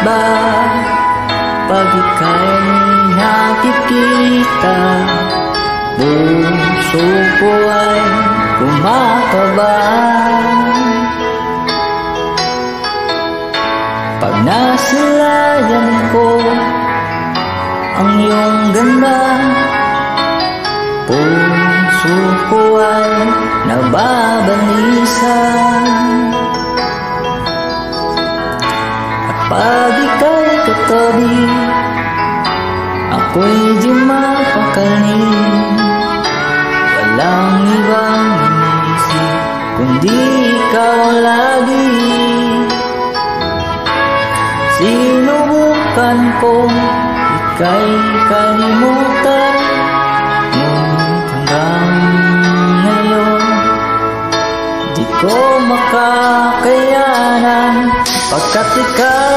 ba pag ika'y nakikita? Puso ko ay kumakaba pag nasilayan ko ang iyong ganda. Puso ko ay nababalisan at pag ika'y katabi, ako'y di mapakali. Walang ibang inisip kundi ikaw lagi. Sinubukan ko ika'y kalimutan, ngunit hanggang ngayon di ko makakayanan, pagkat ikaw